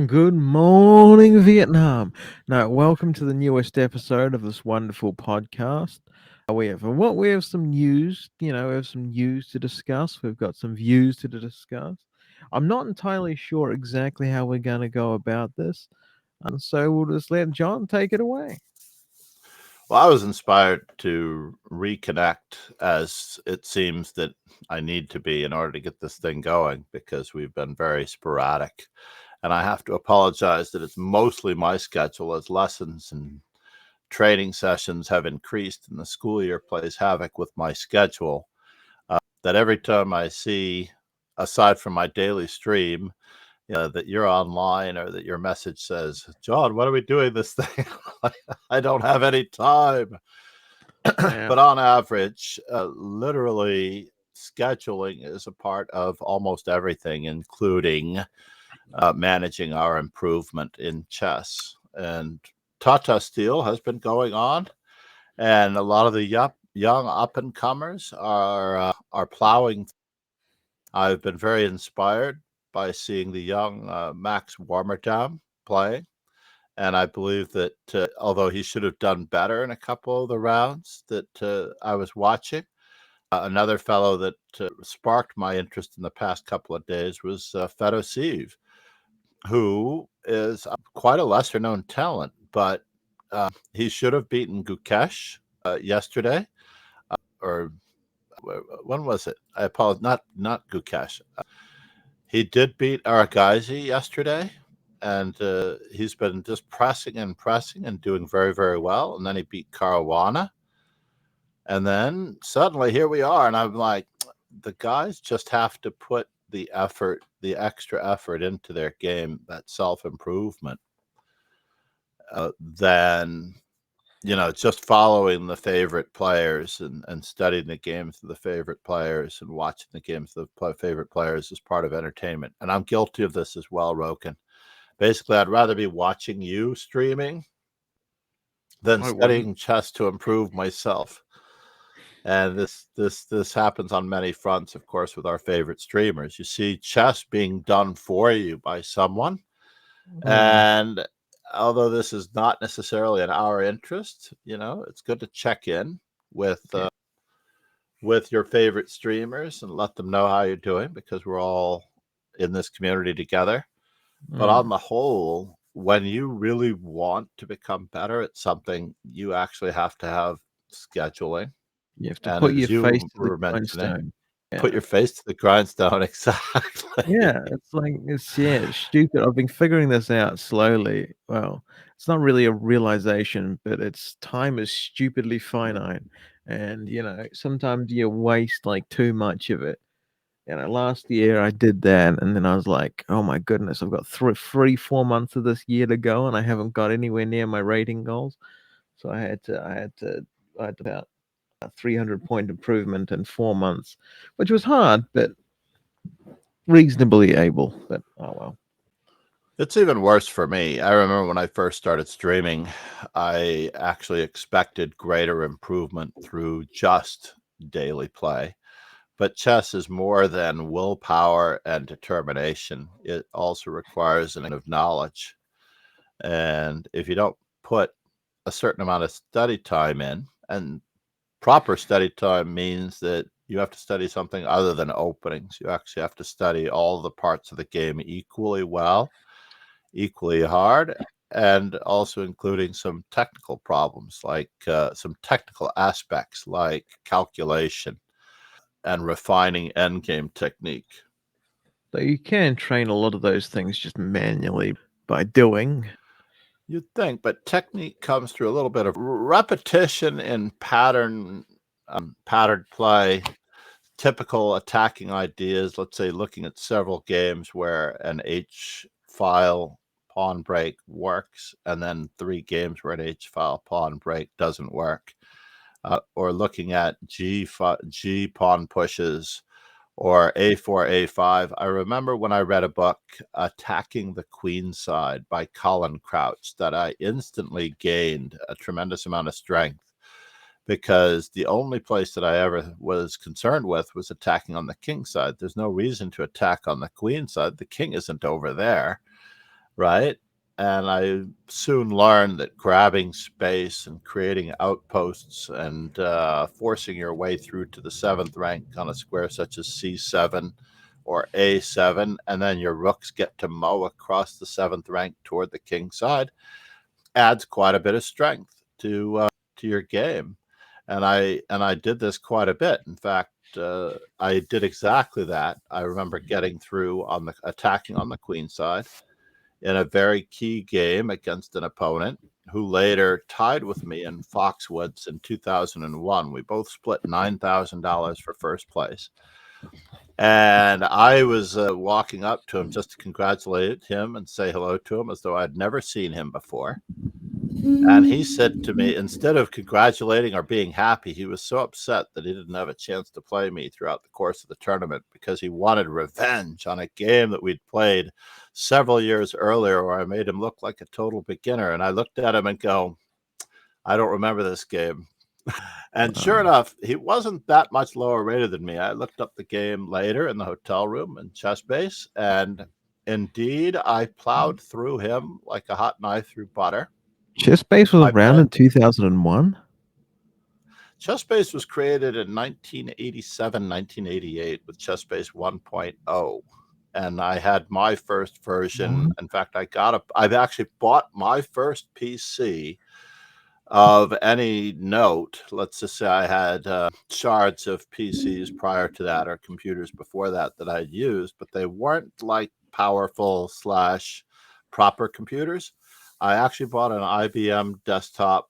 Good morning, Vietnam. Now, welcome to the newest episode of this wonderful podcast. We have some news. We have some news to discuss. We've got some views to discuss. I'm not entirely sure exactly how we're going to go about this, and so we'll just let John take it away. Well, I was inspired to reconnect as it seems that I need to be in order to get this thing going because we've been very sporadic. And I have to apologize that it's mostly my schedule as lessons and training sessions have increased and the school year plays havoc with my schedule. That every time I see, aside from my daily stream, that you're online or that your message says, John, what are we doing this thing? I don't have any time. Yeah. But on average, literally scheduling is a part of almost everything, including managing our improvement in chess. And Tata Steel has been going on, and a lot of the young up and comers are plowing. I've been very inspired by seeing the young Max Warmerdam playing. And I believe that although he should have done better in a couple of the rounds that I was watching, another fellow that sparked my interest in the past couple of days was Fedosiv, who is quite a lesser known talent, but he should have beaten Gukesh yesterday, or when was it? I apologize, not Gukesh. He did beat Aragaisi yesterday, and he's been just pressing and pressing and doing very, very well. And then he beat Caruana. And then suddenly here we are. And I'm like, the guys just have to put the effort, the extra effort into their game, that self-improvement, than, just following the favorite players and studying the games of the favorite players and watching the games of the favorite players as part of entertainment. And I'm guilty of this as well, Roken. Basically, I'd rather be watching you streaming than I wouldn't. studying chess to improve myself. And this happens on many fronts, of course, with our favorite streamers. You see chess being done for you by someone. Mm, And although this is not necessarily in our interest, it's good to check in yeah. with your favorite streamers and let them know how you're doing because we're all in this community together. But on Mm. the whole, when you really want to become better at something, you actually have to have scheduling. You have to And put your as face you to the were mentioning, grindstone. Yeah. put your face to the grindstone. Exactly. Yeah, it's stupid. I've been figuring this out slowly. Well, it's not really a realization, but it's time is stupidly finite. And, sometimes you waste like too much of it. Last year I did that, and then I was like, oh my goodness, I've got 4 months of this year to go, and I haven't got anywhere near my rating goals. So I had about a 300 point improvement in 4 months, which was hard, but reasonably able. But oh well. It's even worse for me. I remember when I first started streaming, I actually expected greater improvement through just daily play. But chess is more than willpower and determination. It also requires an amount of knowledge. And if you don't put a certain amount of study time in, and proper study time means that you have to study something other than openings. You actually have to study all the parts of the game equally well, equally hard, and also including some technical problems, like some technical aspects like calculation and refining endgame technique. So you can train a lot of those things just manually by doing. You'd think, but technique comes through a little bit of repetition in patterned play, typical attacking ideas. Let's say looking at several games where an H file pawn break works, and then 3 games where an H file pawn break doesn't work, or looking at G pawn pushes or A4, A5. I remember when I read a book, Attacking the Queen Side by Colin Crouch, that I instantly gained a tremendous amount of strength because the only place that I ever was concerned with was attacking on the king side. There's no reason to attack on the queen side. The king isn't over there. right? And I soon learned that grabbing space and creating outposts and forcing your way through to the seventh rank on a square such as C7 or A7, and then your rooks get to mow across the seventh rank toward the king side, adds quite a bit of strength to your game. And I did this quite a bit. In fact, I did exactly that. I remember getting through on the attacking on the queen side in a very key game against an opponent who later tied with me in Foxwoods in 2001. We both split $9,000 for first place. And I was walking up to him just to congratulate him and say hello to him as though I'd never seen him before. And he said to me, instead of congratulating or being happy, he was so upset that he didn't have a chance to play me throughout the course of the tournament because he wanted revenge on a game that we'd played several years earlier where I made him look like a total beginner. And I looked at him and go, I don't remember this game. And sure Wow. enough, he wasn't that much lower rated than me. I looked up the game later in the hotel room in chess base, and indeed, I plowed through him like a hot knife through butter. Chessbase was I around play in 2001? ChessBase was created in 1987, 1988 with ChessBase 1.0. And I had my first version. What? In fact, I've actually bought my first PC of any note. Let's just say I had shards of PCs prior to that or computers before that that I'd used, but they weren't like powerful slash proper computers. I actually bought an IBM desktop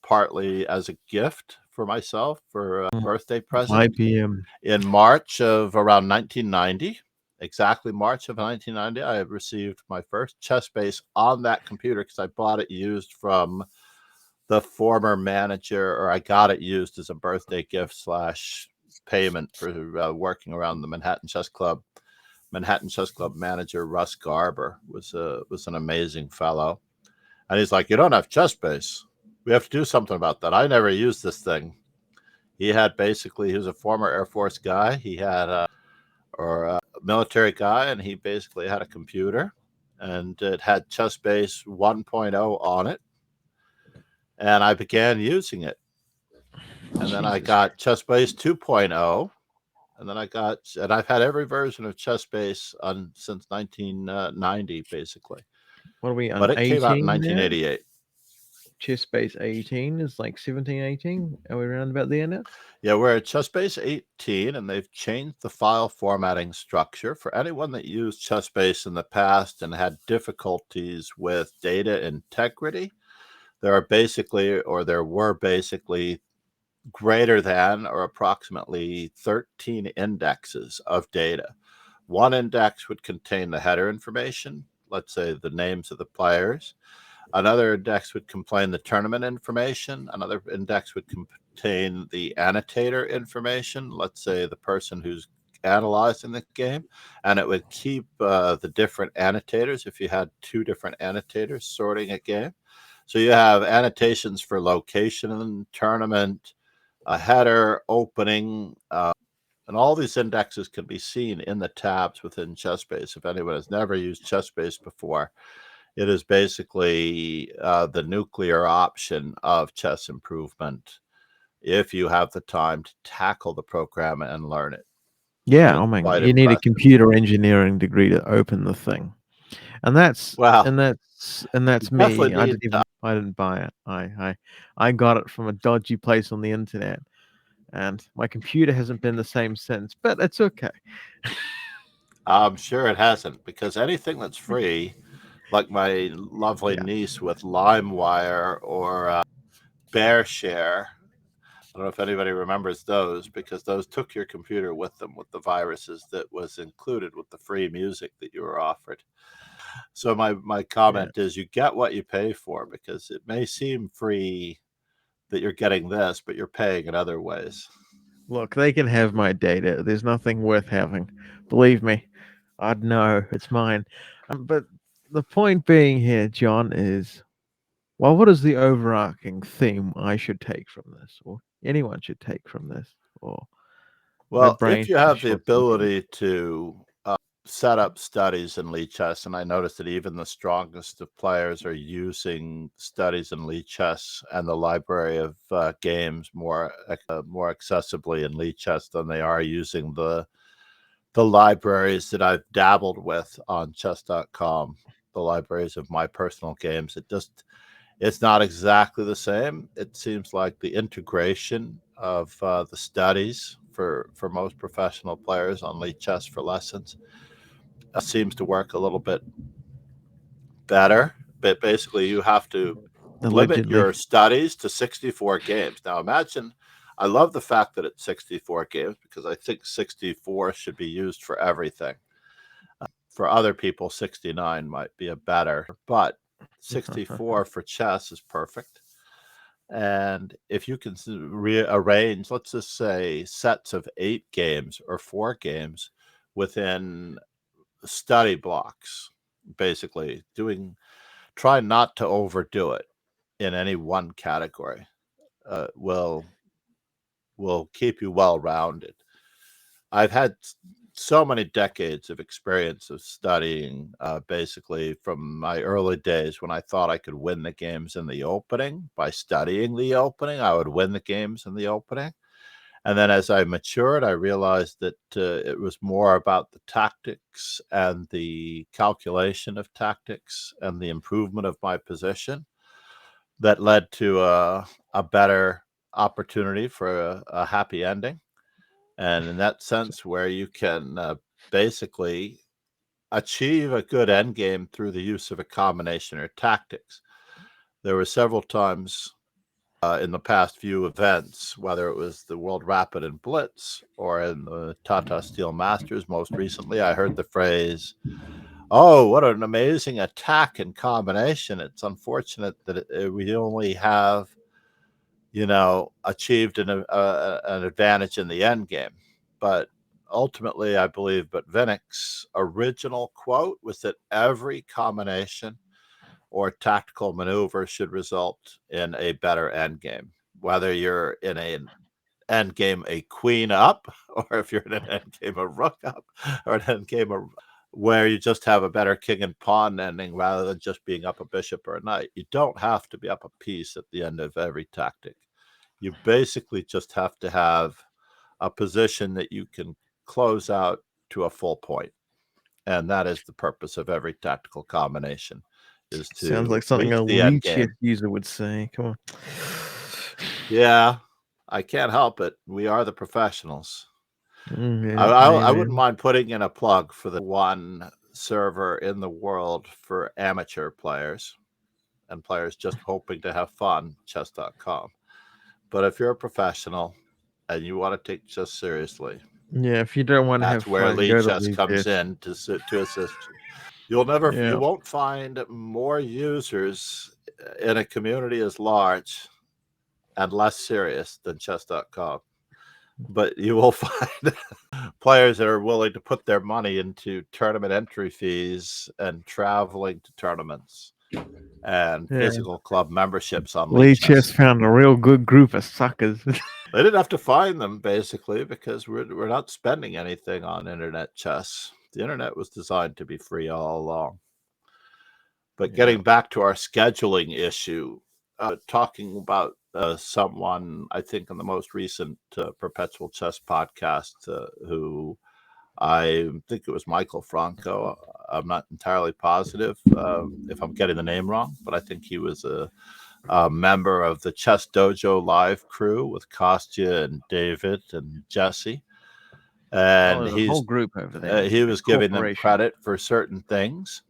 partly as a gift for myself for a Mm, birthday present IBM. in March of around 1990. Exactly March of 1990, I received my first chess base on that computer because I bought it used from the former manager, or I got it used as a birthday gift slash payment for working around the Manhattan Chess Club. Manhattan Chess Club manager Russ Garber was an amazing fellow, and he's like, "You don't have chess base. We have to do something about that. I never used this thing." He was a former Air Force guy. He had or a military guy, and he basically had a computer, and it had chess base 1.0 on it, and I began using it. And then I Jesus. got ChessBase 2.0, and and I've had every version of ChessBase since 1990, basically. What are we on But it came out in 18 now? 1988. Chessbase 18 is like 17, 18. Are we around about there now? Yeah, we're at ChessBase 18, and they've changed the file formatting structure. For anyone that used ChessBase in the past and had difficulties with data integrity, there were basically greater than or approximately 13 indexes of data. One index would contain the header information, let's say the names of the players. Another index would contain the tournament information. Another index would contain the annotator information, let's say the person who's analyzing the game. And it would keep the different annotators if you had two different annotators sorting a game. So you have annotations for location, tournament, a header, opening, and all these indexes can be seen in the tabs within ChessBase. If anyone has never used ChessBase before, it is basically the nuclear option of chess improvement if you have the time to tackle the program and learn it. It Yeah, is I mean, quite you need a impressive. computer engineering degree to open the thing. And that's Well, and that's and you that's definitely me. need to. I didn't buy it. I got it from a dodgy place on the internet, and my computer hasn't been the same since, but it's okay. I'm sure it hasn't because anything that's free, like my lovely Yeah. niece with LimeWire or BearShare, I don't know if anybody remembers those because those took your computer with them with the viruses that was included with the free music that you were offered. So my Yeah. comment is you get what you pay for because it may seem free that you're getting this, but you're paying in other ways. Look, they can have my data. There's nothing worth having. Believe me. I'd know. It's mine. But the point being here, John, is well, what is the overarching theme I should take from this, or anyone should take from this, or my Well, brain if you should have the short circuit? ability to set up studies in Lichess, and I noticed that even the strongest of players are using studies in Lichess and the library of games more accessibly in Lichess than they are using the libraries that I've dabbled with on chess.com, the libraries of my personal games. It's not exactly the same. It seems like the integration of the studies for most professional players on Lichess for lessons seems to work a little bit better. But basically, you have to limit Allegedly. your studies to 64 games. Now, imagine, I love the fact that it's 64 games because I think 64 should be used for everything. For other people, 69 might be a better, but 64 for chess is perfect. And if you can rearrange, let's just say, sets of 8 games or 4 games within study blocks, basically try not to overdo it in any one category, will keep you well rounded. I've had so many decades of experience of studying, basically from my early days when I thought I could win the games in the opening by studying the opening. I would win the games in the opening. And then as I matured, I realized that it was more about the tactics and the calculation of tactics and the improvement of my position that led to a better opportunity for a happy ending. And in that sense, where you can basically achieve a good end game through the use of a combination of tactics. There were several times in the past few events, whether it was the World Rapid and Blitz or in the Tata Steel Masters most recently, I heard the phrase, "Oh, what an amazing attack and combination. It's unfortunate that we only have, achieved an advantage in the end game." But ultimately, I believe Botvinnik's original quote was that every combination or tactical maneuver should result in a better end game, whether you're in an end game a queen up, or if you're in an end game a rook up, or an end game where you just have a better king and pawn ending rather than just being up a bishop or a knight. You don't have to be up a piece at the end of every tactic. You basically just have to have a position that you can close out to a full point. And that is the purpose of every tactical combination, is Sounds to like something reach a the end Leech game. user would say. Come on. Yeah, I can't help it. We are the professionals. Yeah, hey, I wouldn't man. mind putting in a plug for the one server in the world for amateur players and players just hoping to have fun, chess.com. But if you're a professional and you want to take chess seriously, Yeah, if you don't want to have that's where fun, lead go to chess comes Leech's. in to assist you. You Yeah. won't find more users in a community as large and less serious than chess.com. But you will find players that are willing to put their money into tournament entry fees and traveling to tournaments and Yeah. physical club memberships on Leech has Lichess. found a real good group of suckers. They didn't have to find them basically because we're not spending anything on internet chess. The internet was designed to be free all along. But Yeah. getting back to our scheduling issue, talking about someone, I think, in the most recent Perpetual Chess podcast, who I think it was Michael Franco. I'm not entirely positive if I'm getting the name wrong, but I think he was a member of the Chess Dojo Live crew with Kostya and David and Jesse. Oh, And there's a whole group over there. he A was giving them corporation. credit for certain things,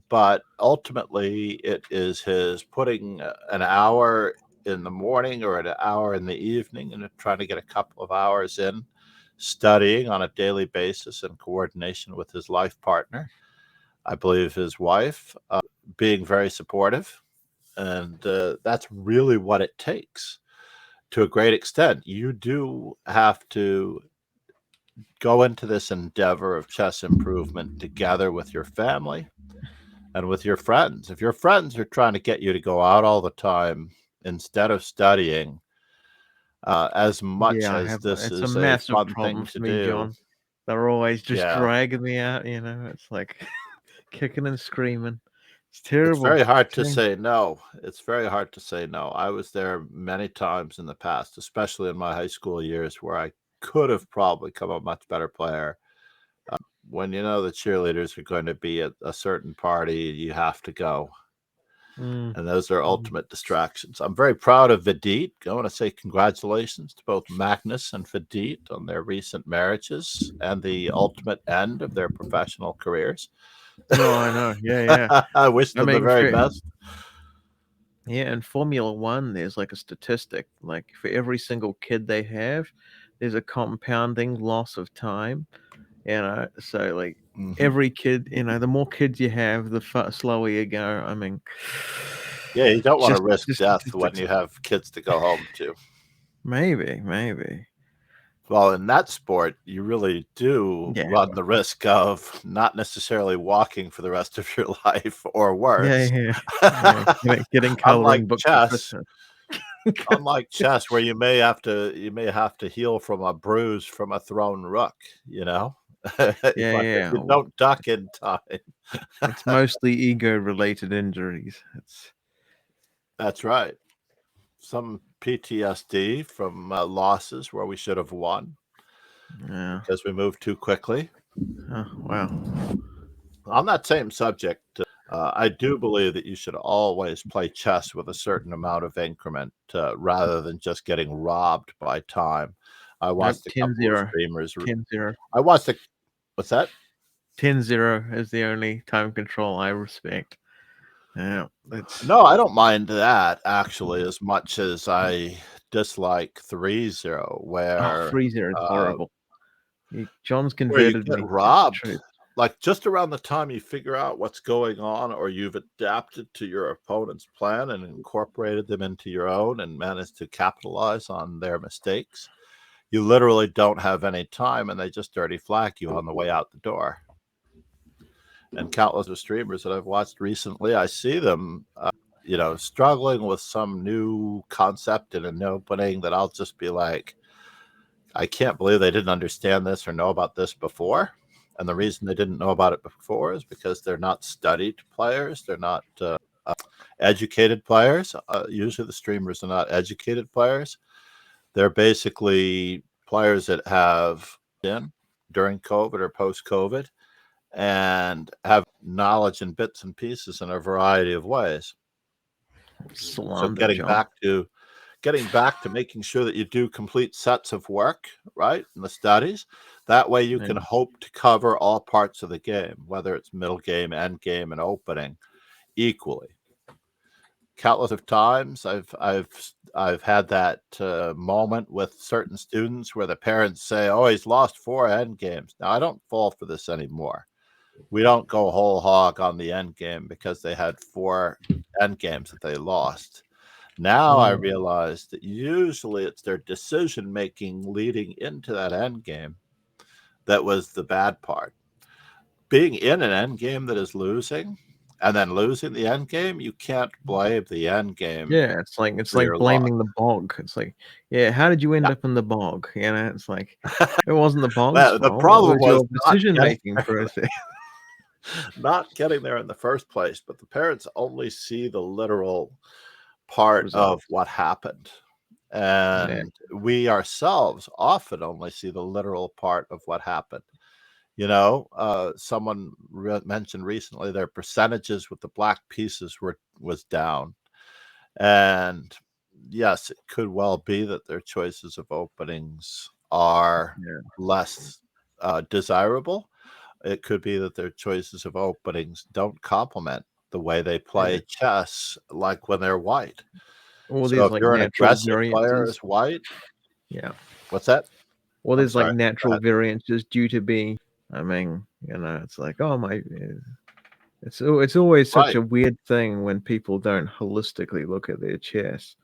but ultimately it is his putting an hour in the morning or an hour in the evening and trying to get a couple of hours in studying on a daily basis in coordination with his life partner. I believe his wife being very supportive. And that's really what it takes to a great extent. You do have to go into this endeavor of chess improvement together with your family and with your friends. If your friends are trying to get you to go out all the time instead of studying, as much Yeah, I as have. this It's a is a massive fun thing problem to for me, do, John. They're always just Yeah. dragging me out, it's like kicking and screaming. It's It's terrible. very hard to Shame. say no. It's very hard to say no. I was there many times in the past, especially in my high school years, where I could have probably come a much better player. When you know the cheerleaders are going to be at a certain party, you have to go. Mm, And those are mm. ultimate distractions. I'm very proud of Vidit. I want to say congratulations to both Magnus and Vidit on their recent marriages and the ultimate end of their professional careers. No, I know. Yeah, yeah. I wish I them the mean, very best. yeah, in Formula One, there's like a statistic, like for every single kid they have, there's a compounding loss of time. So like Mhm. every kid, the more kids you have, the slower you go. I mean, Yeah, you don't want to just risk just death when statistics. you have kids to go home to. Maybe. Well, in that sport, you really do Yeah, run the risk of not necessarily walking for the rest of your life or yeah, worse. yeah, yeah. Getting Unlike coloring books for chess, Christmas. unlike chess, where you may have to heal from a bruise from a thrown rook, you know? Yeah, If yeah. you don't duck in time. It's mostly ego-related injuries. That's right. Some PTSD from losses where we should have won Yeah. because we moved too quickly. Oh, wow. On that same subject, I do believe that you should always play chess with a certain amount of increment rather than just getting robbed by time. I Nope, watched a couple of 10-0. streamers. 10-0. I watched a what's that? 10-0 is the only time control I respect. Yeah, it's No, I don't mind that actually as much as I dislike 3-0, oh, where 3-0 is horrible. John's where you converted get me. That's the robbed. truth. Like just around the time you figure out what's going on, or you've adapted to your opponent's plan and incorporated them into your own and managed to capitalize on their mistakes, you literally don't have any time and they just dirty flag you on the way out the door. And countless of streamers that I've watched recently, I see them, struggling with some new concept in an opening that I'll just be like, I can't believe they didn't understand this or know about this before. And the reason they didn't know about it before is because they're not studied players. They're not educated players. Usually the streamers are not educated players. They're basically players that have been during COVID or post COVID and have knowledge in bits and pieces in a variety of ways. So Slander, getting John. back to making sure that you do complete sets of work, right, in the studies. That way you Yeah. can hope to cover all parts of the game, whether it's middle game, end game, and opening equally. Countless of times I've had that moment with certain students where the parents say, "Oh, he's lost 4 end games." Now I don't fall for this anymore. We don't go whole hog on the end game because they had 4 end games that they lost. Now I Mm, realize that usually it's their decision making leading into that end game that was the bad part. Being in an end game that is losing and then losing the end game, you can't blame the end game yeah, it's for like your loss. blaming the bog. It's like, yeah, how did you end Yeah. up in the bog? It's like it wasn't the bog's Well, the fault. It problem was was your decision-making there, process. not getting there in the first place, but the parents only see the literal part of Results. what happened. Yeah, And we ourselves often only see the literal part of what happened. Someone mentioned recently their percentages with the black pieces was down, and yes, it could well be that their choices of openings are yeah, less desirable. It could be that their choices of openings don't complement the way they yeah. play chess, like when they're white. All So these if like you're an natural aggressive player as variances. white, Yeah. what's that? Well, I'm there's like sorry. Go natural ahead. variances due to being. It's like, oh my. It's always such Right, a weird thing when people don't holistically look at their chess.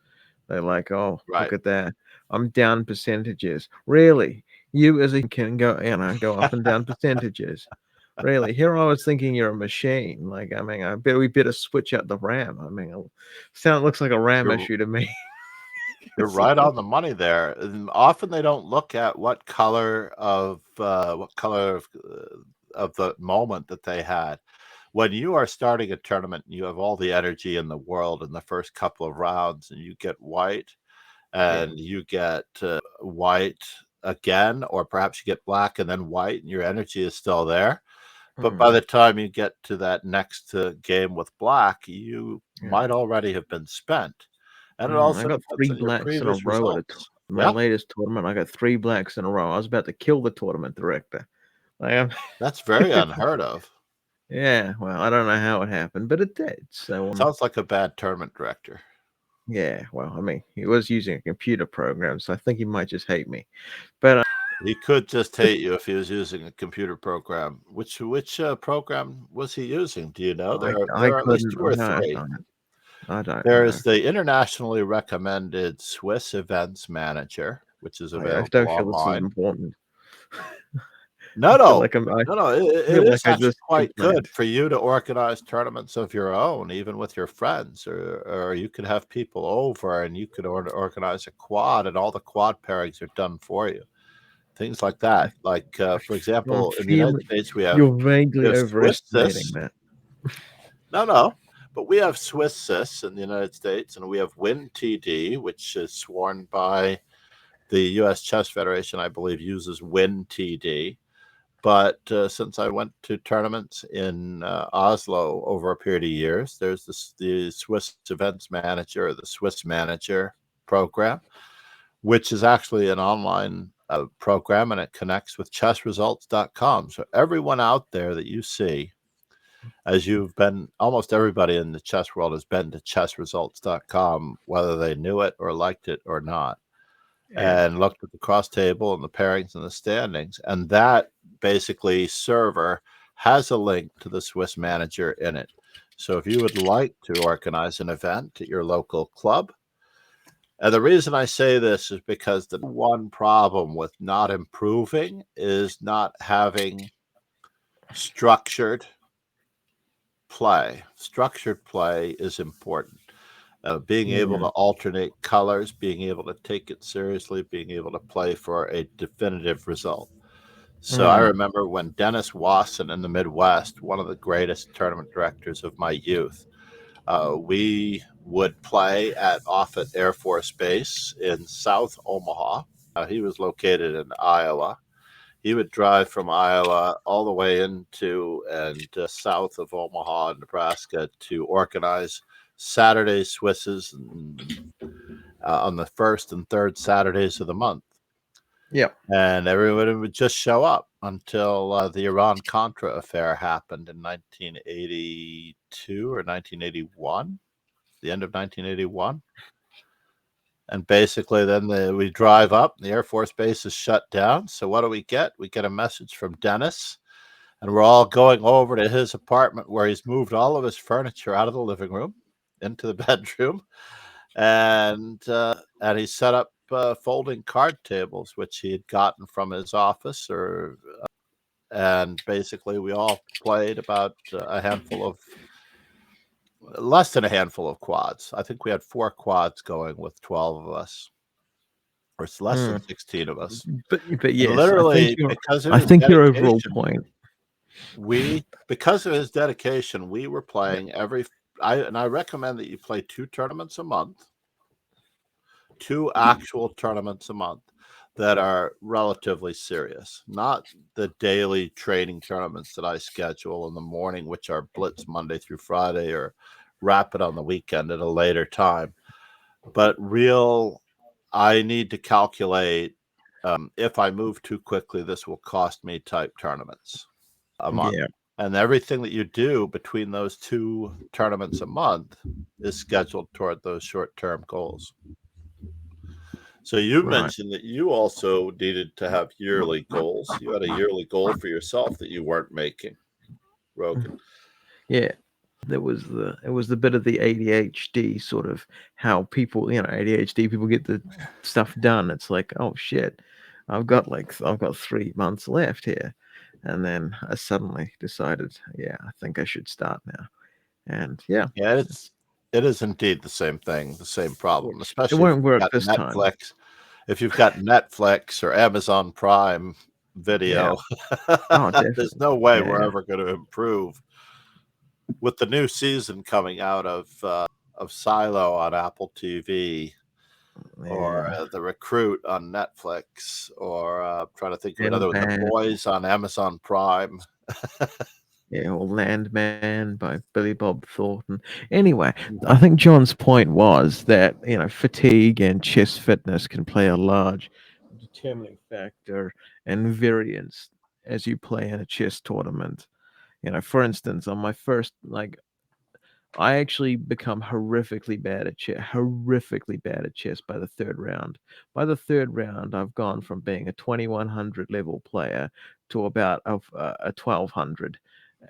They're like, "Oh, look right. at that. I'm down percentages." Really? You as a can go up and down percentages. Really? Here I was thinking you're a machine. Like, I bet we better switch out the RAM. Looks like a RAM You're issue to me. You're right on the money there. And often they don't look at what color of the moment that they had. When you are starting a tournament and you have all the energy in the world in the first couple of rounds, and you get white, Yeah. and you get white again, or perhaps you get black and then white, and your energy is still there. But by Mm, the time you get to that next game with black, you yeah. might already have been spent. And it also I got depends 3 on your blacks in a previous row at results. my Yeah, latest tournament. I got 3 blacks in a row. I was about to kill the tournament director. I am. that's very unheard of. Yeah, well, I don't know how it happened, but it did. So, Sounds like a bad tournament director. yeah, well, I mean, he was using a computer program, so I think he might just hate me. But He could just hate you if he was using a computer program. Which program was he using? Do you know? I There are at least couldn't. two or I three. don't. I don't There know. is the internationally recommended Swiss Events Manager, which is I available don't feel this is online. important. No, I feel no. like I'm. No, no, I feel it like is I actually just quite good complained. for you to organize tournaments of your own, even with your friends, or you could have people over and you could organize a quad, and all the quad pairings are done for you. Things like I, that. Like, for I'm example, in the United feeling States, you're we vaguely have Swiss overestimating Cis. that. No, no, but we have Swiss Cis in the United States, and we have Win TD, which is sworn by the U.S. Chess Federation, I believe, uses Win TD. But since I went to tournaments in Oslo over a period of years, there's the Swiss Events Manager, or the Swiss Manager program, which is actually an online program, and it connects with chessresults.com. So everyone out there that you see, as you've been, almost everybody in the chess world has been to chessresults.com, whether they knew it or liked it or not, Yeah. and looked at the cross table and the pairings and the standings. And that basically server has a link to the Swiss Manager in it. So if you would like to organize an event at your local club, and the reason I say this is because the one problem with not improving is not having structured play. Structured play is important. Being able to Mm, alternate colors, being able to take it seriously, being able to play for a definitive result. So I mm, remember when Dennis Wasson in the Midwest, one of the greatest tournament directors of my youth, we would play at Offutt Air Force Base in South Omaha. He was located in Iowa. He would drive from Iowa all the way into and south of Omaha, Nebraska, to organize Saturday Swisses on the first and third Saturdays of the month. yep. And everyone would just show up until the Iran Contra affair happened in 1982 or 1981, the end of 1981. And basically, then we drive up, and the Air Force Base is shut down. So, what do we get? We get a message from Dennis, and we're all going over to his apartment where he's moved all of his furniture out of the living room into the bedroom, and he set up folding card tables, which he had gotten from his office, or and basically we all played about a handful of less than a handful of quads. I think we had 4 quads going with 12 of us, or it's less than Mm. 16 of us. But And yes, literally, because of I his think your overall dedication, point. because of his dedication, we were playing I recommend that you play 2 tournaments a month, 2 actual tournaments a month that are relatively serious, not the daily training tournaments that I schedule in the morning, which are blitz Monday through Friday, or rapid on the weekend at a later time, but real, I need to calculate, if I move too quickly, this will cost me type tournaments a month. Yeah. And everything that you do between those 2 tournaments a month is scheduled toward those short-term goals. So you Right. mentioned that you also needed to have yearly goals. You had a yearly goal for yourself that you weren't making, Rogan. Yeah. It was the bit of the ADHD sort of how people, ADHD people get the stuff done. It's like, oh shit, I've got 3 months left here, and then I suddenly decided, yeah, I think I should start now. And yeah, Yeah, it's It is indeed the same thing, the same problem, which it especially if won't you've work got this time. Netflix. If you've got Netflix or Amazon Prime Yeah. Video, Oh, there's definitely. no way Yeah, we're yeah. ever going to improve. With the new season coming out of Silo on Apple TV, or Yeah. The Recruit on Netflix, or trying to think of another one, The Landman. Boys on Amazon Prime. Yeah, or Landman by Billy Bob Thornton. Anyway, I think John's point was that, fatigue and chest fitness can play a large determining factor and variance as you play in a chess tournament. For instance, on my first, I actually become horrifically bad at chess by the third round. By the third round, I've gone from being a 2100 level player to about a 1200.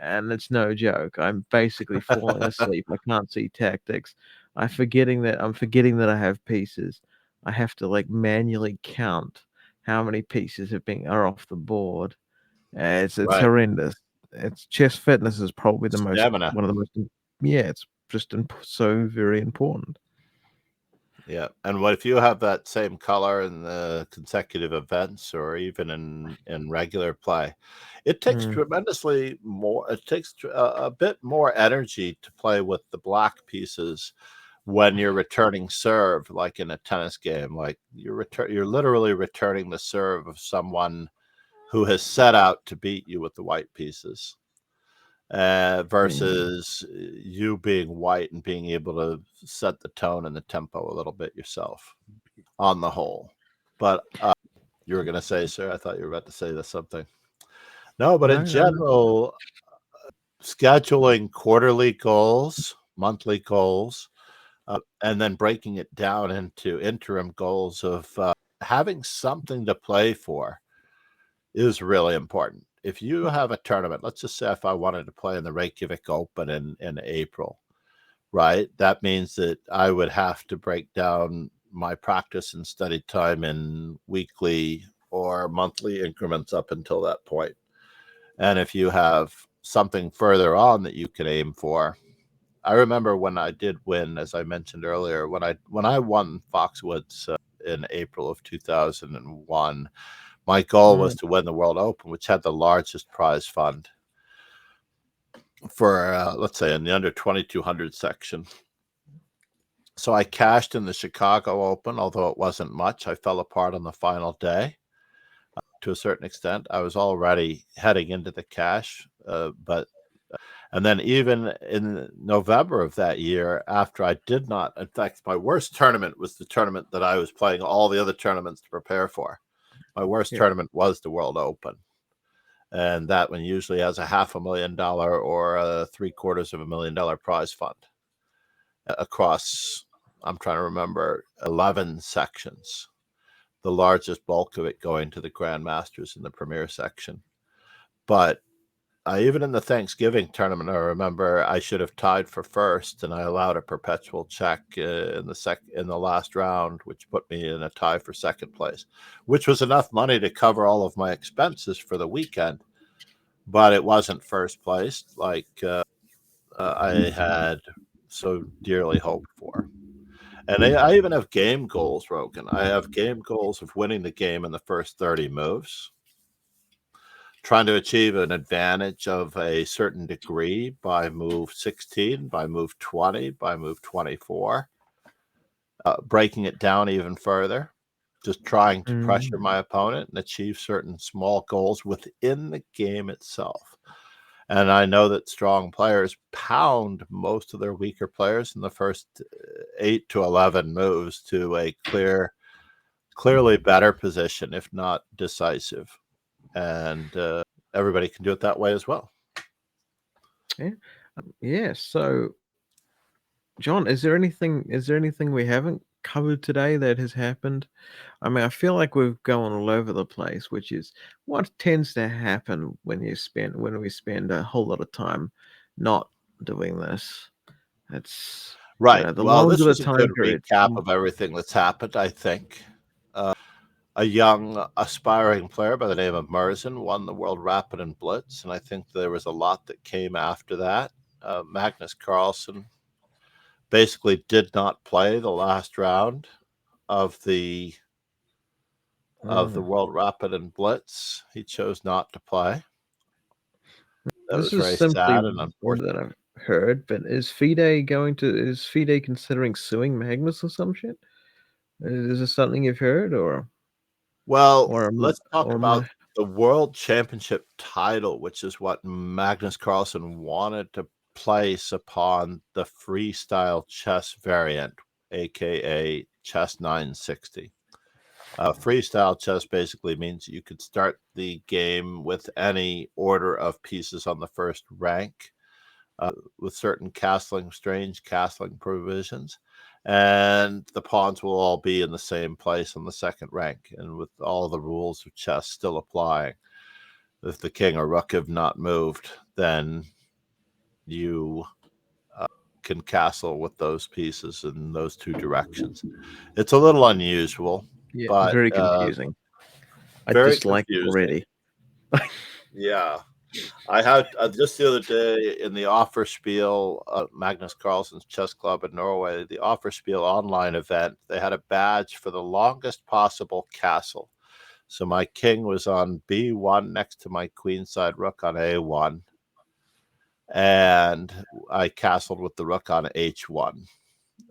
And it's no joke. I'm basically falling asleep. I can't see tactics. I'm forgetting that I have pieces. I have to manually count how many pieces are off the board. It's Right. horrendous. It's chess fitness is probably Stamina. one of the most yeah, it's just so very important. Yeah. And what if you have that same color in the consecutive events or even in regular play? It takes Mm, tremendously more, it takes a bit more energy to play with the black pieces when you're returning serve, like in a tennis game. Like you're literally returning the serve of someone who has set out to beat you with the white pieces, yeah. versus you being white and being able to set the tone and the tempo a little bit yourself on the whole. But you were going to say, sir, I thought you were about to say this something. No, but in No, no, no. general, scheduling quarterly goals, monthly goals, and then breaking it down into interim goals of having something to play for is really important. If you have a tournament, let's just say if I wanted to play in the Reykjavik Open in April, right? That means that I would have to break down my practice and study time in weekly or monthly increments up until that point. And if you have something further on that you can aim for, I remember when I did win, as I mentioned earlier, when I won Foxwoods in April of 2001, my goal was Mm, to win the World Open, which had the largest prize fund for, let's say, in the under 2200 section. So I cashed in the Chicago Open, although it wasn't much. I fell apart on the final day to a certain extent. I was already heading into the cash, but and then even in November of that year, after I did not, in fact, my worst tournament was the tournament that I was playing all the other tournaments to prepare for. My worst yeah. tournament was the World Open. And that one usually has a $500,000 or a $750,000 prize fund across, I'm trying to remember, 11 sections, the largest bulk of it going to the Grandmasters in the Premier section. But even in the Thanksgiving tournament, I remember I should have tied for first, and I allowed a perpetual check in the last round, which put me in a tie for second place, which was enough money to cover all of my expenses for the weekend. But it wasn't first place like I had so dearly hoped for. And I even have game goals, Rogan. I have game goals of winning the game in the first 30 moves, trying to achieve an advantage of a certain degree by move 16, by move 20, by move 24, breaking it down even further, just trying to pressure Mm, my opponent and achieve certain small goals within the game itself. And I know that strong players pound most of their weaker players in the first 8 to 11 moves to a clearly better position, if not decisive. And everybody can do it that way as well. yeah. Yeah. So, John, is there anything we haven't covered today that has happened? I mean, I feel like we've gone all over the place, which is what tends to happen when we spend a whole lot of time not doing this. It's Right. the Well, longer this the was a good time period. recap of everything that's happened, I think. A young aspiring player by the name of Merzen won the World Rapid and Blitz, and I think there was a lot that came after that. Magnus Carlsen basically did not play the last round of the Mm. World Rapid and Blitz. He chose not to play. That This was is very simply sad and rumor unfortunate. that I've heard, but is FIDE considering suing Magnus or some shit? Is this something you've heard, Well, or am let's talk or am about I the World Championship title, which is what Magnus Carlsen wanted to place upon the freestyle chess variant, aka Chess 960. Freestyle chess basically means you could start the game with any order of pieces on the first rank, with certain strange castling provisions, and the pawns will all be in the same place on the second rank, and with all the rules of chess still applying. If the king or rook have not moved, then you can castle with those pieces in those two directions. It's a little unusual, yeah, but very confusing. I very dislike it confusing. already. Yeah. I had just the other day in the Offerspiel, Magnus Carlsen's chess club in Norway, the Offerspiel online event, they had a badge for the longest possible castle. So my king was on B1 next to my queenside rook on A1, and I castled with the rook on H1.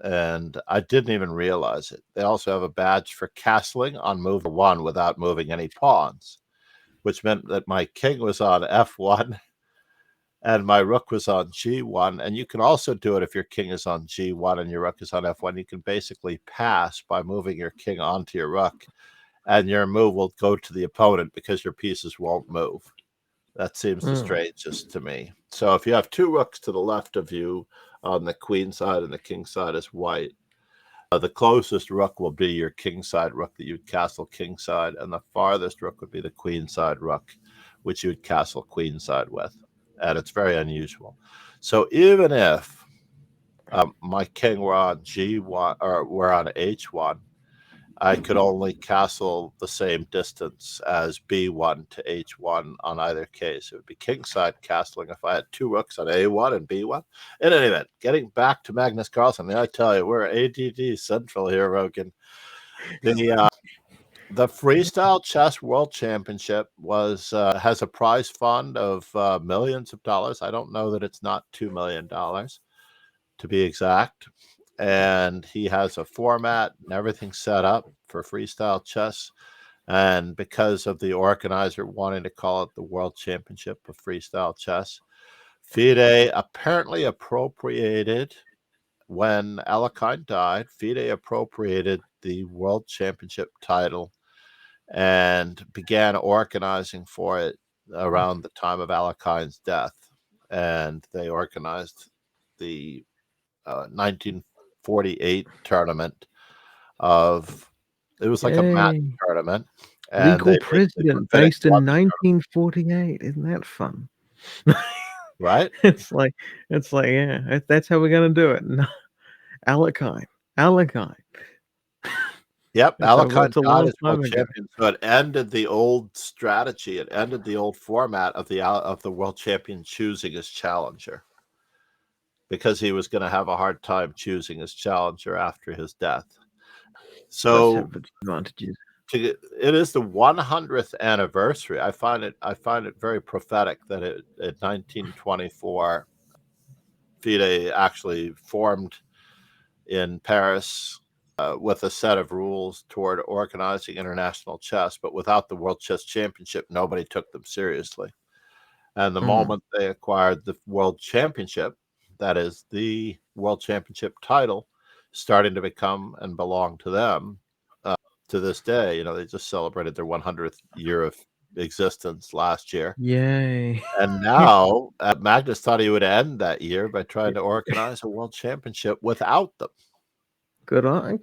And I didn't even realize it. They also have a badge for castling on move 1 without moving any pawns, which meant that my king was on F1 and my rook was on G1. And you can also do it if your king is on G1 and your rook is on F1. You can basically pass by moving your king onto your rook, and your move will go to the opponent because your pieces won't move. That seems the Mm. strangest to me. So if you have two rooks to the left of you on the queen side and the king side is white, the closest rook will be your king side rook that you'd castle king side, and the farthest rook would be the queen side rook, which you'd castle queen side with. And it's very unusual. So even if my king were on G1 or were on H1, I could only castle the same distance as B1 to H1 on either case. It would be kingside castling if I had two rooks on A1 and B1. In any event, getting back to Magnus Carlsen, I tell you, we're ADD central here, Rogan. The Freestyle Chess World Championship has a prize fund of millions of dollars. I don't know that it's not $2 million to be exact. And he has a format and everything set up for freestyle chess. And because of the organizer wanting to call it the World Championship of Freestyle Chess, FIDE apparently appropriated, when Alekhine died, FIDE appropriated the World Championship title and began organizing for it around the time of Alekhine's death. And they organized the 1948 tournament of it was like a match Yay! tournament, and Legal they basically precedent rabbinic based won in the tournament, 1948. Isn't that fun? right? It's like yeah, that's how we're gonna do it. No, Alekhine, Alekhine. Yep, It's Alekhine a died long as world time ago. champion, so it ended the old strategy. It ended the old format of the world champion choosing his challenger, because he was going to have a hard time choosing his challenger after his death. Does So have its advantages. it is the 100th anniversary. I find it very prophetic that in 1924 FIDE actually formed in Paris, with a set of rules toward organizing international chess, but without the World Chess Championship, nobody took them seriously. And the Mm. moment they acquired the World Championship, that is the World Championship title, starting to become and belong to them, to this day. They just celebrated their 100th year of existence last year. Yay! And now Magnus thought he would end that year by trying to organize a world championship without them, Good on 'em,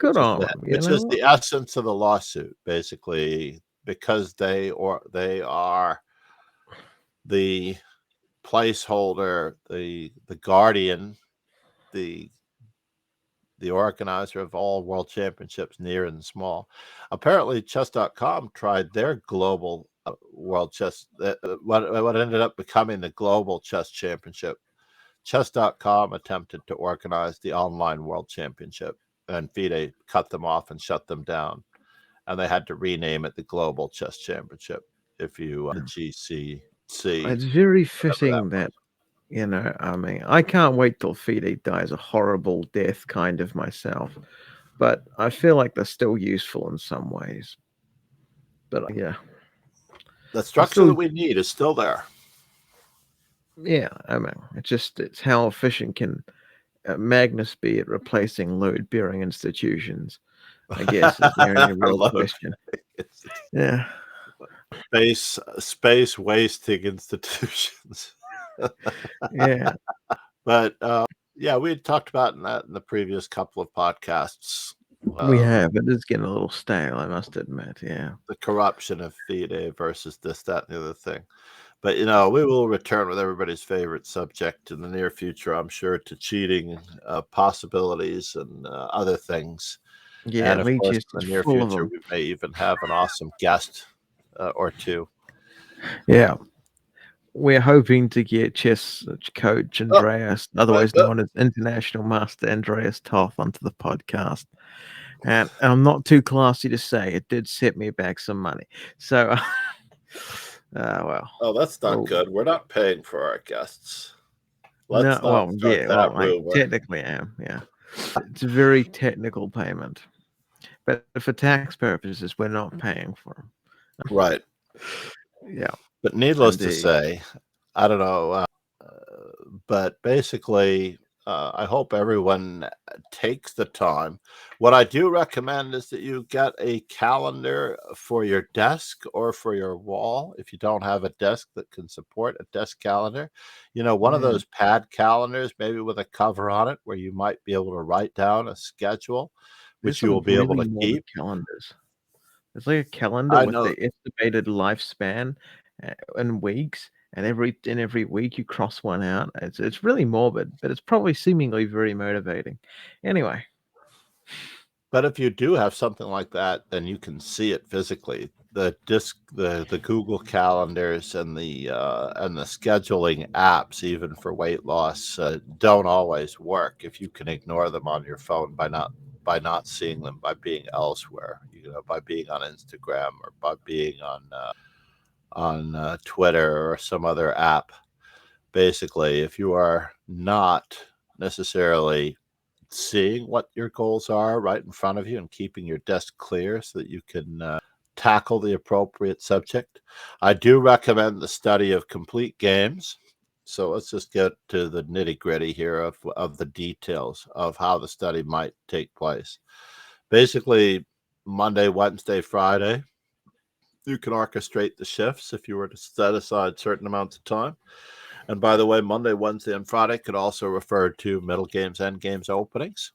you which know is what? the essence of the lawsuit, basically, because they are the placeholder, the guardian, the the organizer of all world championships, near and small. Apparently, chess.com tried their global world chess, what ended up becoming the global chess championship. Chess.com attempted to organize the online world championship, and FIDE cut them off and shut them down. And they had to rename it the Global Chess Championship. If you the GCC, It's very whatever that fitting was. that, I mean, I can't wait till FIDE dies a horrible death kind of myself, but I feel like they're still useful in some ways. But yeah, The I structure still, that we need is still there. yeah, I mean, it's how efficient can Magnus be at replacing load-bearing institutions, I guess, is the only real question. Yeah. Space wasting institutions. Yeah, But yeah, we had talked about that in the previous couple of podcasts. we have. It is getting a little stale, I must admit. Yeah. The corruption of FIDE versus this, that, and the other thing. But we will return with everybody's favorite subject in the near future, I'm sure, to cheating possibilities and other things. Yeah, And of course, Lichess in is the near full of future, them. we may even have an awesome guest or two. Yeah. We're hoping to get chess coach Oh, Andreas, otherwise known as International Master Andreas Toth, onto the podcast. And I'm not too classy to say it did set me back some money. So, well. oh, that's not Oh, good. We're not paying for our guests. no, Let's not well, start yeah, that well, I rumor. technically am. Yeah. It's a very technical payment. But for tax purposes, we're not paying for them. Right. Yeah. But needless to Indeed. say, I don't know. But basically, I hope everyone takes the time. What I do recommend is that you get a calendar for your desk or for your wall. If you don't have a desk that can support a desk calendar, one of those pad calendars, maybe with a cover on it, where you might be able to write down a schedule, There's which you will some be able really to morbid keep. calendars. It's like a calendar I with know. the estimated lifespan in weeks, and every week you cross one out. It's really morbid, but it's probably seemingly very motivating. Anyway, But if you do have something like that, then you can see it physically. The Google calendars and the scheduling apps, even for weight loss, don't always work if you can ignore them on your phone by not seeing them, by being elsewhere. By being on Instagram or by being on Twitter or some other app. Basically, if you are not necessarily seeing what your goals are right in front of you and keeping your desk clear so that you can tackle the appropriate subject. I do recommend the study of complete games. So let's just get to the nitty gritty here of the details of how the study might take place. Basically, Monday, Wednesday, Friday, you can orchestrate the shifts if you were to set aside certain amounts of time. And by the way, Monday, Wednesday, and Friday could also refer to middle games, end games, openings.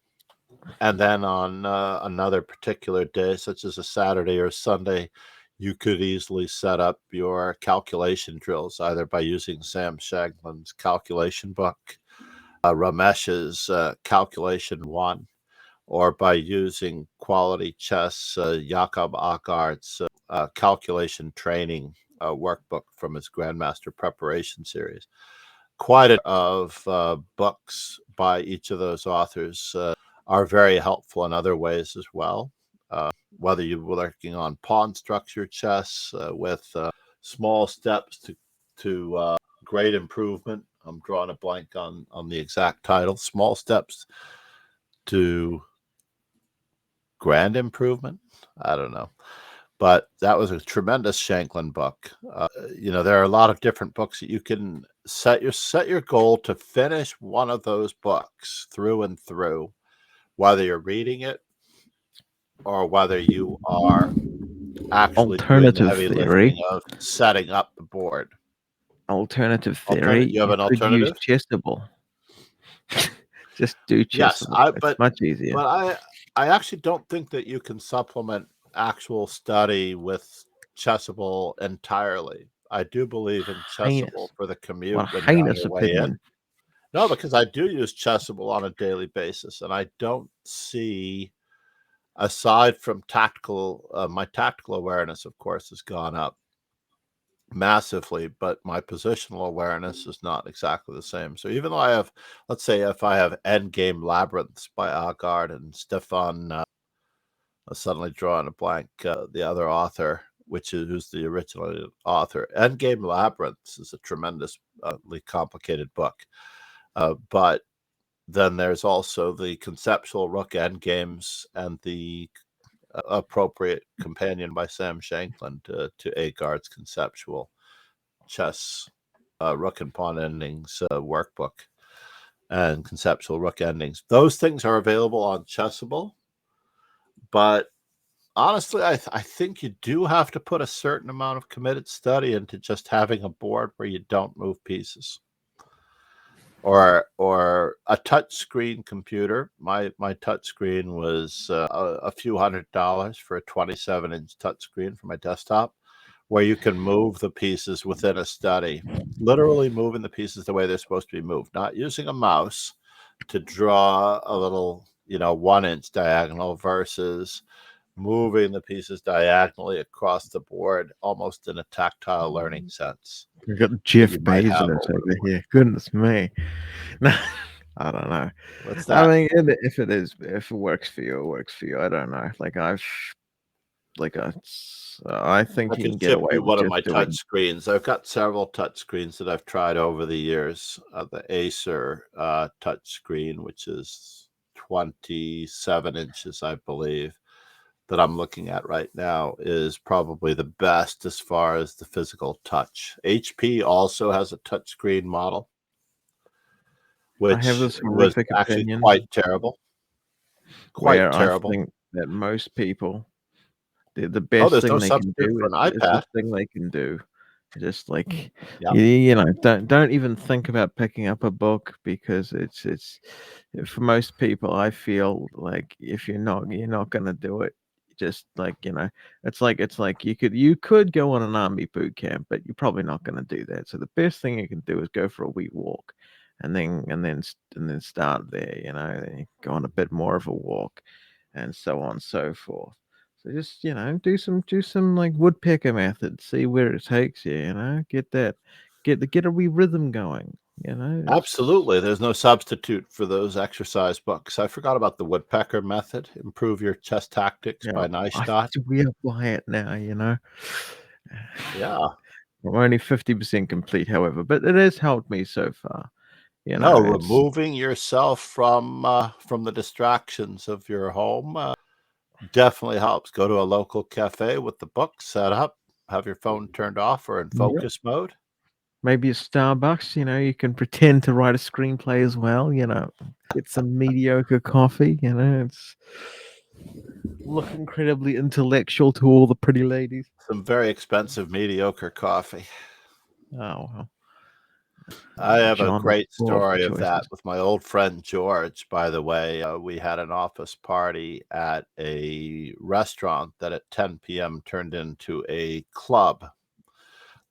And then on another particular day, such as a Saturday or Sunday, you could easily set up your calculation drills either by using Sam Shaglin's calculation book, Ramesh's calculation one, or by using Quality Chess, Jakob Ackart's calculation training workbook from his Grandmaster Preparation Series. Quite a of books by each of those authors are very helpful in other ways as well. Whether you're working on pawn structure chess with small steps to great improvement. I'm drawing a blank on the exact title. Small steps to grand improvement. I don't know. But that was a tremendous Shanklin book. There are a lot of different books that you can set your goal to finish one of those books through and through, whether you're reading it or whether you are actually doing the alternative heavy theory. lifting of setting up the board. Alternative theory. You have You an could use alternative? Chessable. Just do Yes, Chessable. It's much easier. I actually don't think that you can supplement actual study with Chessable entirely. I do believe in Chessable Heinous. for the commute What a when you're on heinous your way in. opinion. No, because I do use Chessable on a daily basis, and I don't see, aside from my tactical awareness, of course, has gone up. massively, but my positional awareness is not exactly the same. So even though I have, let's say, if I have Endgame Labyrinths by Agard and Stefan, suddenly drawing a blank, the other author, who's the original author. Endgame Labyrinths is a tremendously complicated book, but then there's also the conceptual Rook Endgames and the appropriate companion by Sam Shanklin to Agard's conceptual chess rook and pawn endings workbook and conceptual rook endings. Those things are available on Chessable, but honestly, I think you do have to put a certain amount of committed study into just having a board where you don't move pieces. Or a touch screen computer. My touch screen was a few $100s for a 27-inch touch screen for my desktop, where you can move the pieces within a study, literally moving the pieces the way they're supposed to be moved, not using a mouse to draw a little, 1-inch diagonal versus moving the pieces diagonally across the board, almost in a tactile learning sense We've got that Jeff you might have Bezos over the over board. here. Goodness me. No, I don't know. What's I that? mean, if it works for you, it works for you. I don't know. I I think you can can get ship away you with one of just my touch doing. screens. I've got several touch screens that I've tried over the years. The Acer touch screen, which is 27 inches, I believe, that I'm looking at right now, is probably the best as far as the physical touch. HP also has a touch screen model, I have which this was horrific actually opinion quite terrible. Quite where I terrible. think that most people, the Oh, best there's no thing they can substitute do for an is iPad. this thing they can do. Just like Yep. don't even think about picking up a book because it's for most people. I feel like if you're not gonna do it. Just like it's like you could go on an army boot camp, but you're probably not gonna do that. So the best thing you can do is go for a wee walk, and then start there. Then you go on a bit more of a walk, and so on and so forth. So just do some like woodpecker method, see where it takes you. Get a wee rhythm going. It's Absolutely. There's no substitute for those exercise books. I forgot about the woodpecker method, Improve Your Chess Tactics yeah. by I Neistat. swear by it now. Yeah. I'm only 50% complete, however, but it has helped me so far. No, It's removing yourself from the distractions of your home definitely helps. Go to a local cafe with the book set up, have your phone turned off or in Yep. focus mode. Maybe a Starbucks. You can pretend to write a screenplay as well. Get some mediocre coffee. It's look incredibly intellectual to all the pretty ladies. Some very expensive, mediocre coffee. Oh well, I have a John is great full of story of that choices. with my old friend George, by the way. We had an office party at a restaurant that at 10 p.m. turned into a club,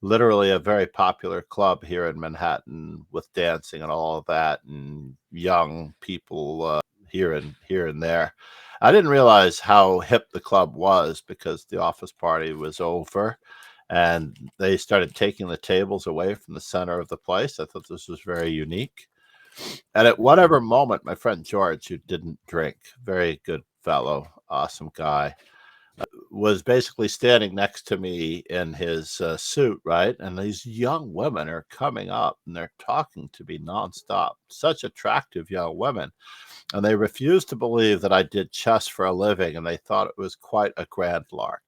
literally a very popular club here in Manhattan with dancing and all of that, and young people here and there. I didn't realize how hip the club was because the office party was over and they started taking the tables away from the center of the place. I thought this was very unique. And at whatever moment, my friend George, who didn't drink, very good fellow, awesome guy, was basically standing next to me in his suit, right? And these young women are coming up and they're talking to me nonstop. Such attractive young women. And they refused to believe that I did chess for a living and they thought it was quite a grand lark.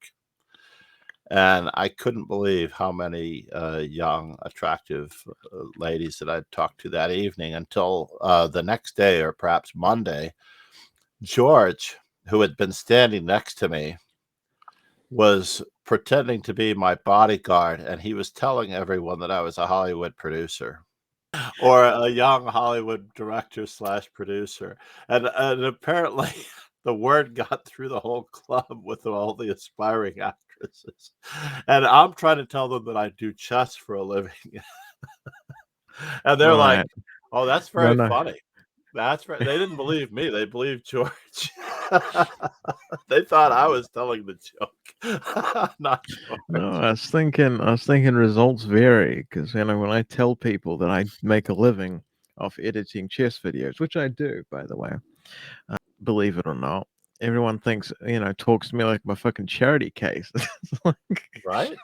And I couldn't believe how many young, attractive ladies that I'd talked to that evening until the next day, or perhaps Monday. George, who had been standing next to me, was pretending to be my bodyguard, and he was telling everyone that I was a Hollywood producer or a young Hollywood director slash producer. And apparently the word got through the whole club with all the aspiring actresses. And I'm trying to tell them that I do chess for a living. And they're like, Right. oh, that's No, very no. funny. That's right. They didn't believe me. They believed George. They thought I was telling the joke. Not No, George. I was thinking results vary because when I tell people that I make a living off editing chess videos, which I do, by the way, believe it or not, everyone thinks talks to me like my fucking charity case. It's like, Right?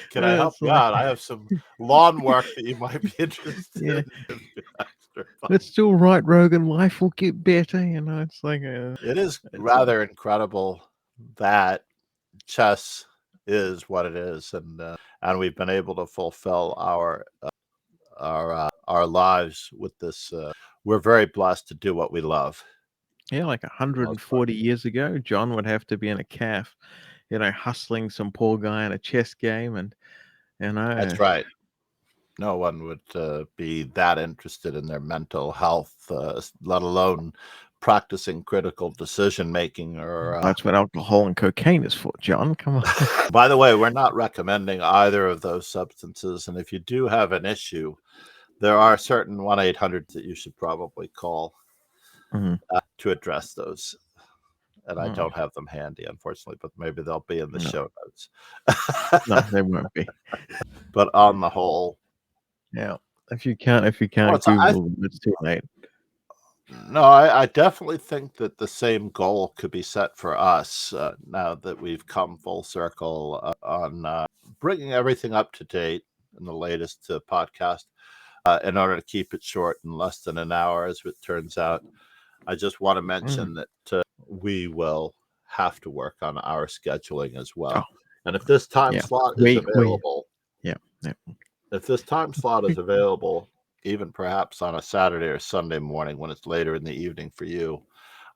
Can I help it's you like, out? I have some lawn work that you might be interested yeah, in. Give you extra it's funds. still right, Rogan. Life will get better. It's like It is it's rather incredible that chess is what it is, and we've been able to fulfill our lives with this. We're very blessed to do what we love yeah, like for the most part. 140 years ago, John would have to be in a calf, hustling some poor guy in a chess game, and That's right. No one would be that interested in their mental health, let alone practicing critical decision making. Or, that's what alcohol and cocaine is for, John. Come on. by the way, we're not recommending either of those substances. And if you do have an issue, there are certain 1-800 that you should probably call Mhm. to address those. And I Mm, don't have them handy, unfortunately, but maybe they'll be in the no, show notes. no, they won't be. But on the whole, Yeah, if you well, can't Google them, it's too late. no, I definitely think that the same goal could be set for us now that we've come full circle on bringing everything up to date in the latest podcast in order to keep it short in less than an hour, as it turns out. I just want to Mm. mention that we will have to work on our scheduling as Oh, well. And if this time yeah. slot is We available, yeah, yeah. if this time slot is available, even perhaps on a Saturday or Sunday morning when it's later in the evening for you,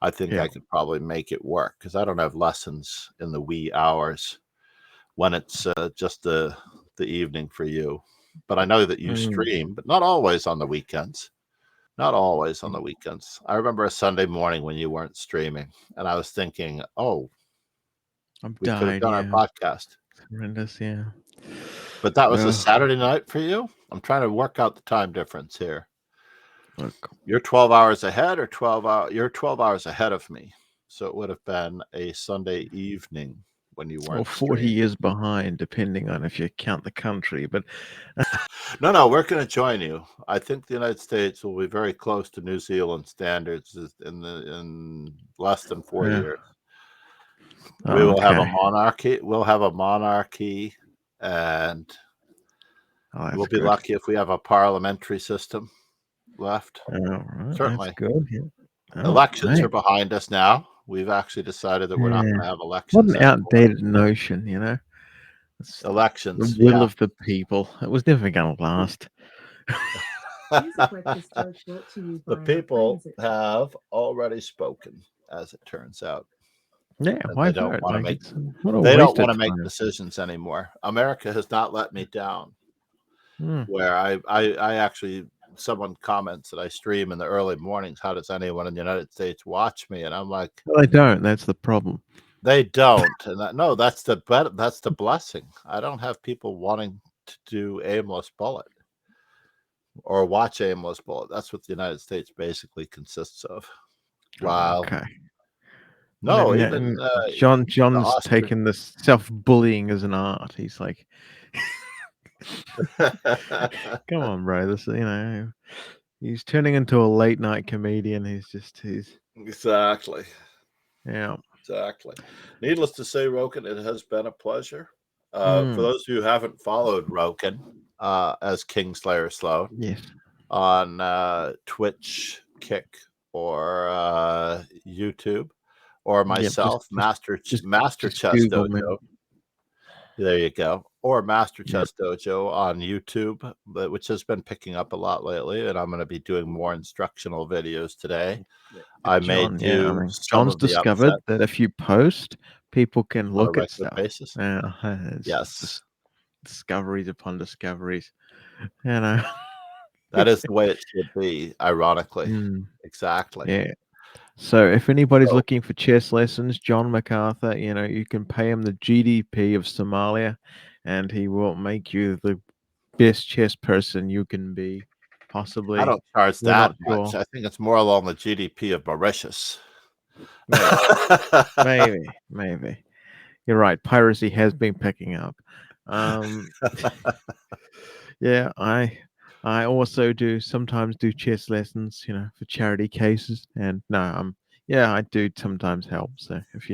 I think Yeah. I could probably make it work because I don't have lessons in the wee hours when it's just the evening for you. But I know that you Mm, stream, but not always on the weekends. Not always on the weekends. I remember a Sunday morning when you weren't streaming, and I was thinking, oh, I've we could have died, done our yeah. podcast. It's horrendous, yeah. But that was a Well, Saturday night for you? I'm trying to work out the time difference here. look, You're 12 hours ahead or 12 hours? You're 12 hours ahead of me. So it would have been a Sunday evening when you or weren't 40 streaming. years behind, depending on if you count the country, but No, we're going to join you. I think the United States will be very close to New Zealand standards in less than 4 years. We will have a okay. monarchy. We'll have a monarchy, and Oh, that's we'll be good. lucky if we have a parliamentary system left. All right, that's Certainly. good, yeah. Oh, Elections are mate. behind us now. We've actually decided that we're not Yeah. going to have What elections an anymore. outdated notion. It's the Elections, will yeah. of the people. It was never gonna last. The people have already spoken, as it turns out, Yeah, and why vote? Like, it's what a they don't waste of want to make time. decisions anymore. America has not let me down. Mm. Where I actually someone comments that I stream in the early mornings. How does anyone in the United States watch me? And I'm like, Well, they don't, that's the problem. they don't. And no, that's that's the blessing. I don't have people wanting to do aimless bullet or watch aimless bullet. That's what the United States basically consists of. Oh, Wow. okay. No, even And the John's Austrian. taken this self-bullying as an art. He's like, "Come on, bro, he's turning into a late night comedian. He's Exactly. yeah. Exactly. Needless to say, Roken, it has been a pleasure. For Mm, those who haven't followed Roken as Kingslayer Sloan yes. on Twitch, Kick, or YouTube, or Yep, myself, Master just Chess Google me. Dojo. There you go. Or Master Yep. Chess Dojo on YouTube, which has been picking up a lot lately, and I'm going to be doing more instructional videos today. I may John, yeah, I do mean, some John's of the discovered upsets that if you post, people can on a look at regular stuff. basis. Yeah, it's Yes. just discoveries upon discoveries. You know. That is the way it should be, ironically. Mm, Exactly. yeah. So if anybody's So looking for chess lessons, John MacArthur, you can pay him the GDP of Somalia, and he will make you the best chess person you can be. I Possibly. don't charge We're that not much. sure. I think it's more along the GDP of Mauritius. Maybe, maybe. You're right. Piracy has been picking up. Um, yeah, I also do sometimes do chess lessons, for charity cases, and no, yeah, I do sometimes help. So if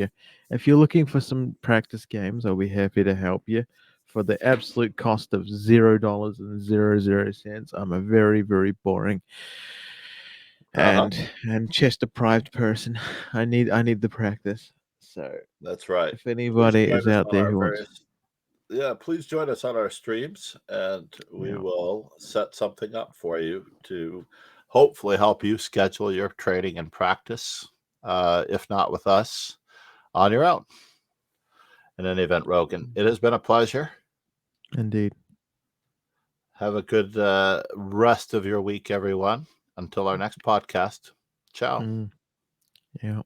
you're looking for some practice games, I'll be happy to help you for the absolute cost of $0.00. I'm a very, very boring Uh-huh. and chess deprived person. I need the practice. So That's right. if Please anybody join is us out on there our who wants, various Yeah, please join us on our streams, and we yeah, will set something up for you to hopefully help you schedule your training and practice, if not with us, on your own. In any event, Rogan, it has been a pleasure. indeed. Have a good rest of your week, everyone. Until our next podcast. Ciao. Mm, yeah.